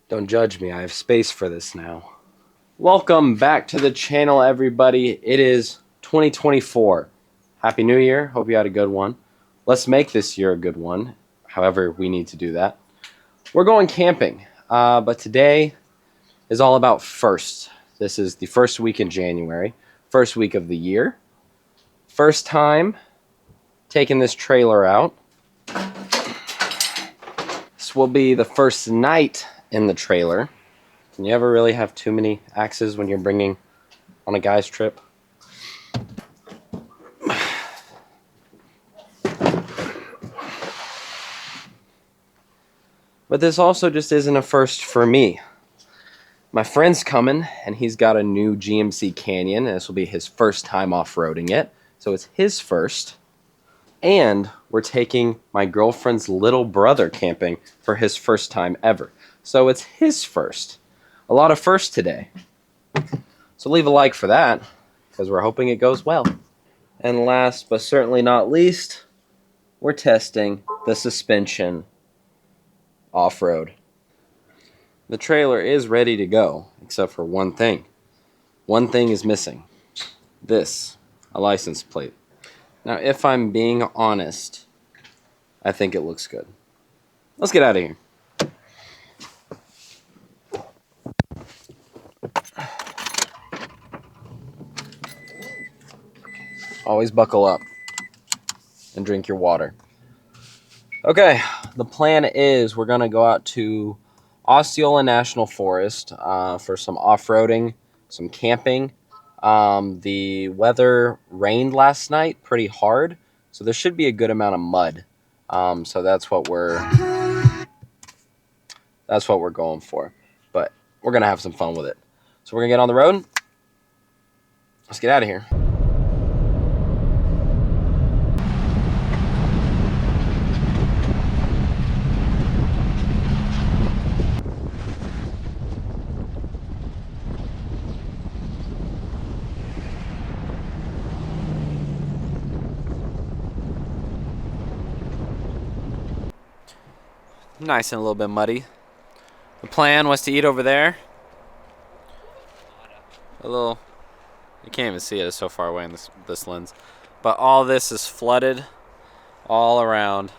Don't judge me, I have space for this now. Welcome back to the channel, everybody. It is 2024. Happy New Year. Hope you had a good one. Let's make this year a good one. However, we need to do that. We're going camping, but today is all about first. This is the first week in January, first week of the year. First time taking this trailer out. This will be the first night in the trailer. Can you ever really have too many axes when you're bringing on a guy's trip? But this also just isn't a first for me. My friend's coming, and he's got a new GMC Canyon, and this will be his first time off-roading it. So it's his first. And we're taking my girlfriend's little brother camping for his first time ever. So it's his first. A lot of firsts today. So leave a like for that, because we're hoping it goes well. And last but certainly not least, we're testing the suspension off-road. The trailer is ready to go, except for one thing. One thing is missing. This, a license plate. Now, if I'm being honest, I think it looks good. Let's get out of here. Always buckle up and drink your water. Okay, the plan is we're going to go out to Osceola National Forest for some off-roading, some camping. The weather rained last night pretty hard, so there should be a good amount of mud. So that's what we're going for. But we're going to have some fun with it. So we're going to get on the road. Let's get out of here. Nice and a little bit muddy. The plan was to eat over there. A little, you can't even see it, it's so far away in this lens. But all this is flooded all around,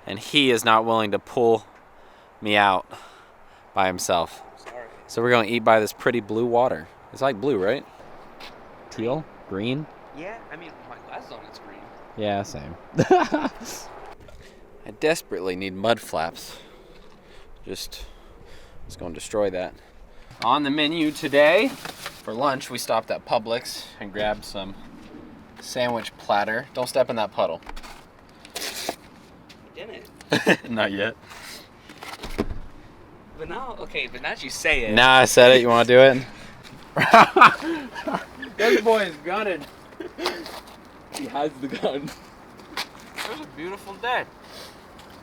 and he is not willing to pull me out by himself. Sorry. So we're gonna eat by this pretty blue water. It's like blue, right? Teal? Green? Yeah, I mean, my glasses on it's green. Yeah, same. I desperately need mud flaps. Just gonna destroy that. On the menu today, for lunch, we stopped at Publix and grabbed some sandwich platter. Don't step in that puddle. Didn't. Not yet. But now, okay, but now that you say it. Now I said it, you wanna do it? This boy is gunning. He has the gun. It was a beautiful day.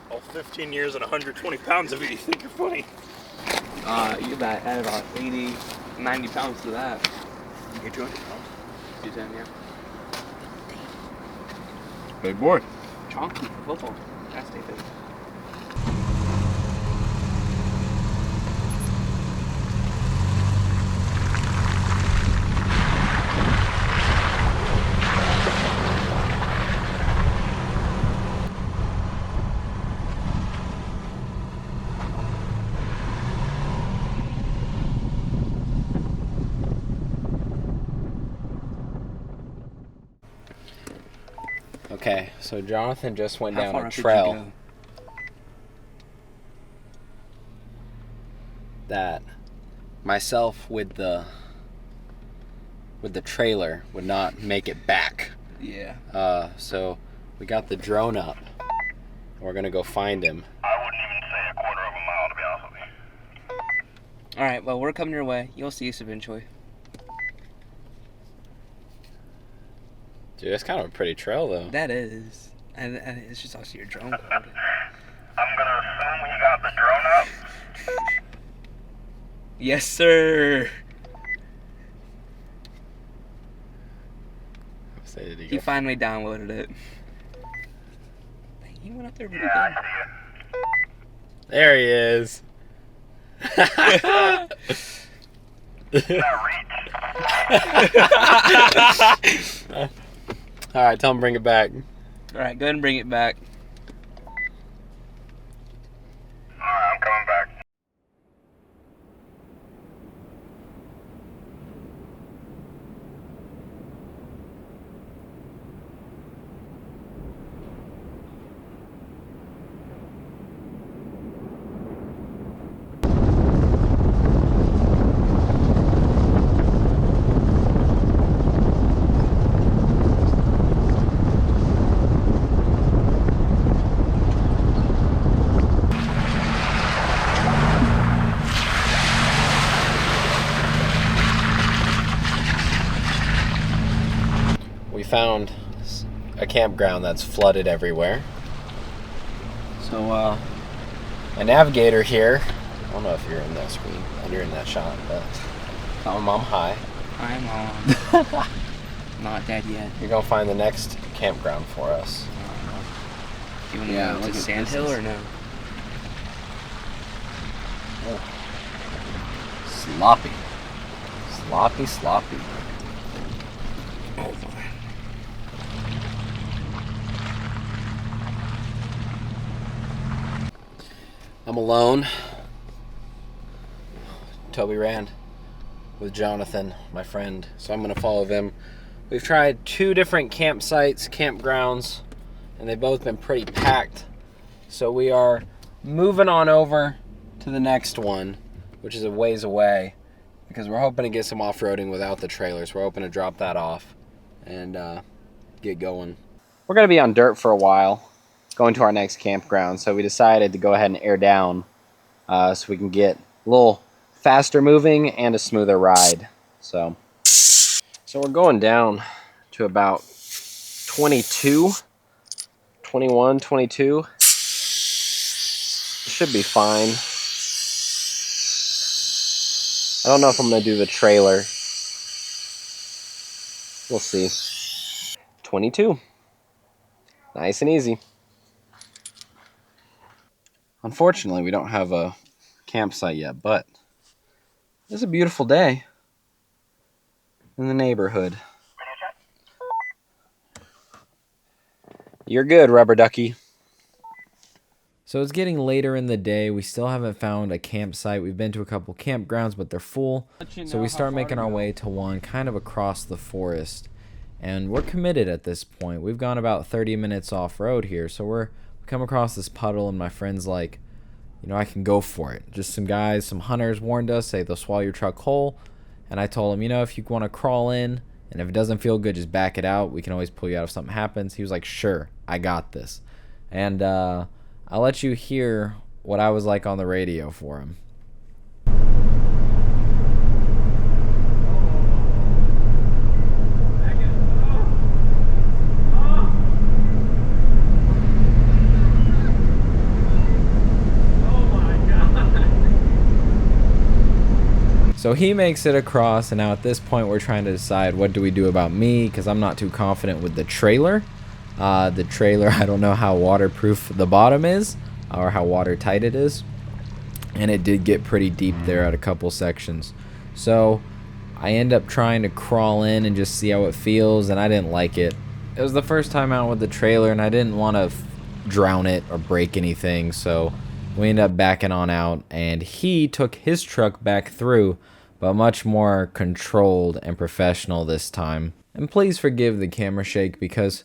All 15 years and 120 pounds of it, you think you're funny? You about add about 80, 90 pounds to that. You get 200 pounds? 210, yeah. Big boy. Chonky for football. That's David. Okay, so Jonathan just went How down far a up did you trail go? that myself with the trailer would not make it back. Yeah. So we got the drone up. We're gonna go find him. I wouldn't even say a quarter of a mile, to be honest with you. Alright, well, we're coming your way. You'll see us eventually. Dude, that's kind of a pretty trail, though. That is. And it's just also your drone code. I'm gonna assume he got the drone up. Yes, sir. Say, did he He go? finally downloaded it. He went up there pretty Yeah, I good. see it. There he is. That reach. All right, tell him bring it back. Alright, go ahead and bring it back. Alright, I'm coming back. We found a campground that's flooded everywhere. So, my navigator here, I don't know if you're in that screen, you're in that shot, but I'm high. I'm on. Not dead yet. You're gonna find the next campground for us. You want to Yeah, go look to at Sandhill this. or no? Sloppy. Sloppy, sloppy. Oh my. I'm alone. Toby ran with Jonathan, my friend, so I'm gonna follow them. We've tried 2 different campsites, campgrounds, and they've both been pretty packed. So we are moving on over to the next one, which is a ways away, because we're hoping to get some off-roading without the trailers. We're hoping to drop that off and get going. We're gonna be on dirt for a while, going to our next campground, so we decided to go ahead and air down so we can get a little faster moving and a smoother ride. So we're going down to about 22, 21, 22. Should be fine. I don't know if I'm going to do the trailer. We'll see. 22. Nice and easy. Unfortunately, we don't have a campsite yet, but it's a beautiful day in the neighborhood. You're good, rubber ducky. So it's getting later in the day. We still haven't found a campsite. We've been to a couple campgrounds, but they're full. So we start making our way to one kind of across the forest. And we're committed at this point. We've gone about 30 minutes off-road here. So we come across this puddle, and my friend's like, you know, I can go for it. Just some guys, some hunters warned us, say they'll swallow your truck whole. And I told him, you know, if you want to crawl in, and if it doesn't feel good, just back it out. We can always pull you out if something happens. He was like, sure, I got this. And I'll let you hear what I was like on the radio for him. So he makes it across, and now at this point we're trying to decide what do we do about me, because I'm not too confident with the trailer. I don't know how waterproof the bottom is or how watertight it is, and it did get pretty deep there at a couple sections. So I end up trying to crawl in and just see how it feels, and I didn't like it. It was the first time out with the trailer, and I didn't want to drown it or break anything, so we ended up backing on out, and he took his truck back through, but much more controlled and professional this time. And please forgive the camera shake, because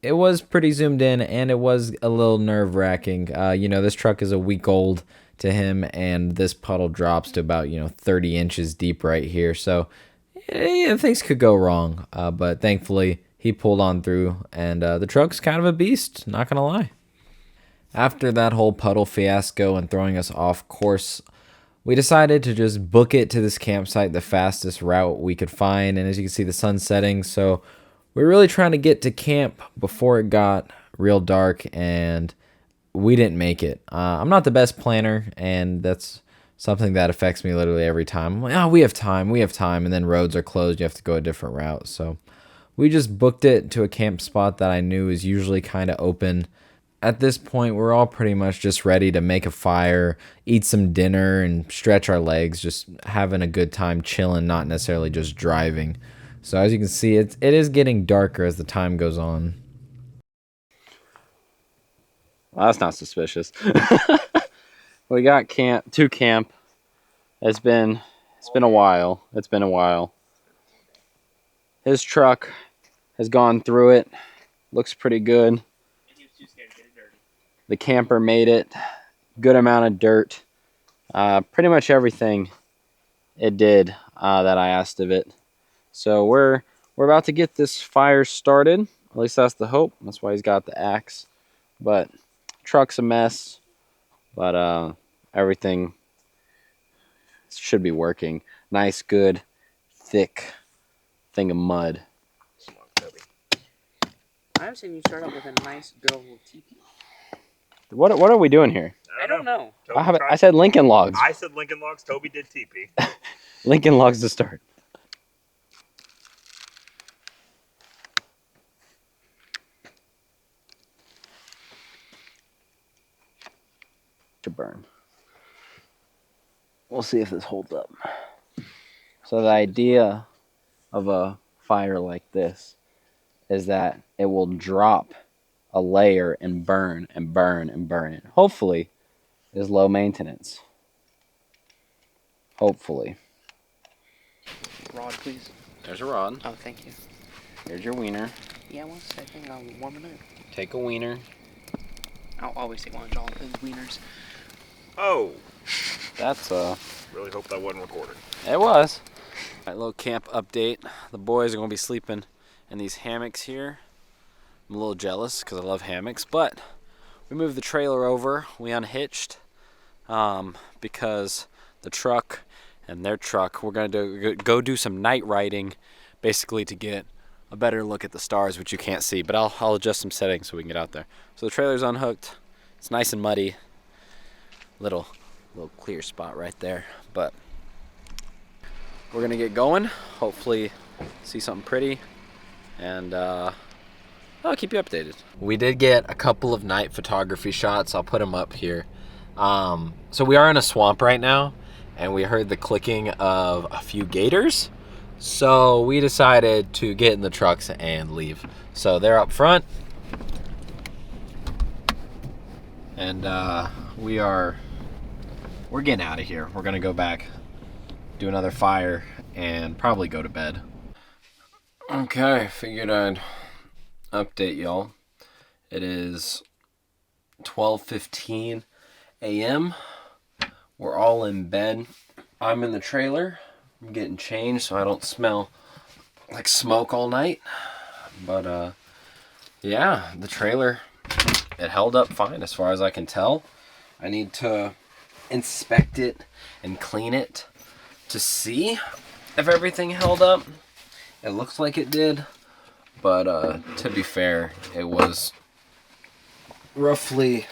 it was pretty zoomed in and it was a little nerve-wracking. You know, this truck is a week old to him, and this puddle drops to about, 30 inches deep right here. So things could go wrong, but thankfully he pulled on through, and the truck's kind of a beast, not gonna lie. After that whole puddle fiasco and throwing us off course, we decided to just book it to this campsite the fastest route we could find. And as you can see, the sun's setting, so we're really trying to get to camp before it got real dark, and we didn't make it. I'm not the best planner, and that's something that affects me literally every time. I'm like, oh, we have time, and then roads are closed, you have to go a different route. So we just booked it to a camp spot that I knew is usually kind of open at this point, we're all pretty much just ready to make a fire, eat some dinner, and stretch our legs, just having a good time chilling, not necessarily just driving. So as you can see, it is getting darker as the time goes on. Well, that's not suspicious. We got to camp. It's been a while. It's been a while. His truck has gone through it. Looks pretty good. The camper made it. Good amount of dirt. Pretty much everything it did that I asked of it. So we're about to get this fire started. At least that's the hope. That's why he's got the axe. But truck's a mess. But everything should be working. Nice, good, thick thing of mud. I have seen you start up with a nice, good old teepee. What are we doing here? I don't know. I said Lincoln Logs. I said Lincoln Logs. Toby did teepee. Lincoln Logs to start. To burn. We'll see if this holds up. So the idea of a fire like this is that it will drop a layer and burn and burn and burn it. Hopefully, it is low maintenance. Hopefully. Rod, please. There's a rod. Oh, thank you. Here's your wiener. Yeah, 1 second. I'll warm it up. Take a wiener. I'll always take one of Jonathan's wieners. Oh. That's Really hope that wasn't recorded. It was. All right, little camp update. The boys are gonna be sleeping in these hammocks here. I'm a little jealous because I love hammocks, but we moved the trailer over. We unhitched because the truck and their truck, we're gonna go do some night riding, basically to get a better look at the stars, which you can't see. But I'll adjust some settings so we can get out there. So the trailer's unhooked. It's nice and muddy. Little clear spot right there, but we're gonna get going. Hopefully see something pretty, and I'll keep you updated. We did get a couple of night photography shots. I'll put them up here. So we are in a swamp right now, and we heard the clicking of a few gators, so we decided to get in the trucks and leave. So they're up front, and we're getting out of here. We're gonna go back, do another fire, and probably go to bed. Okay, figured I'd update y'all. It is 12:15 a.m. We're all in bed. I'm in the trailer. I'm getting changed so I don't smell like smoke all night. But yeah, the trailer, it held up fine as far as I can tell. I need to inspect it and clean it to see if everything held up. It looks like it did, but to be fair, it was roughly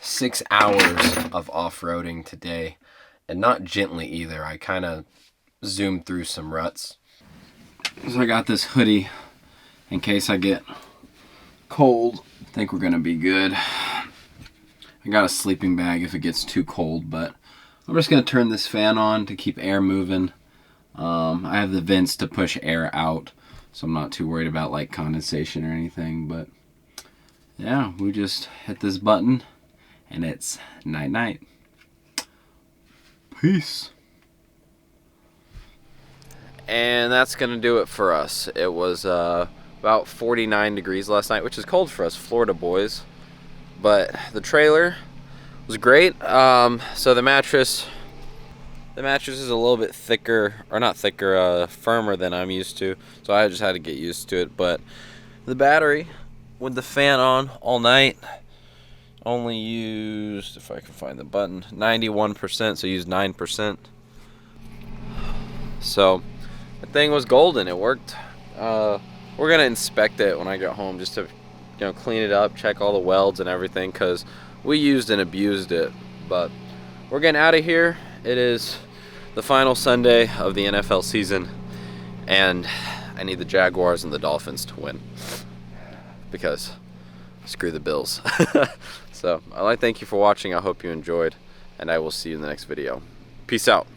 6 hours of off-roading today, and not gently either. I kind of zoomed through some ruts. So I got this hoodie in case I get cold. I think we're gonna be good. I got a sleeping bag if it gets too cold, but I'm just gonna turn this fan on to keep air moving. I have the vents to push air out, so I'm not too worried about like condensation or anything. But yeah, we just hit this button and it's night night. Peace. And that's gonna do it for us. It was about 49 degrees last night, which is cold for us Florida boys. But the trailer was great. So the mattress is a little bit thicker, or not thicker, firmer than I'm used to. So I just had to get used to it. But the battery with the fan on all night only used, if I can find the button, 91%. So used 9%. So the thing was golden. It worked. We're gonna inspect it when I get home just to, clean it up, check all the welds and everything, because we used and abused it. But we're getting out of here. It is the final Sunday of the NFL season, and I need the Jaguars and the Dolphins to win, because screw the bills. So I'd like to thank you for watching. I hope you enjoyed, and I will see you in the next video. Peace out.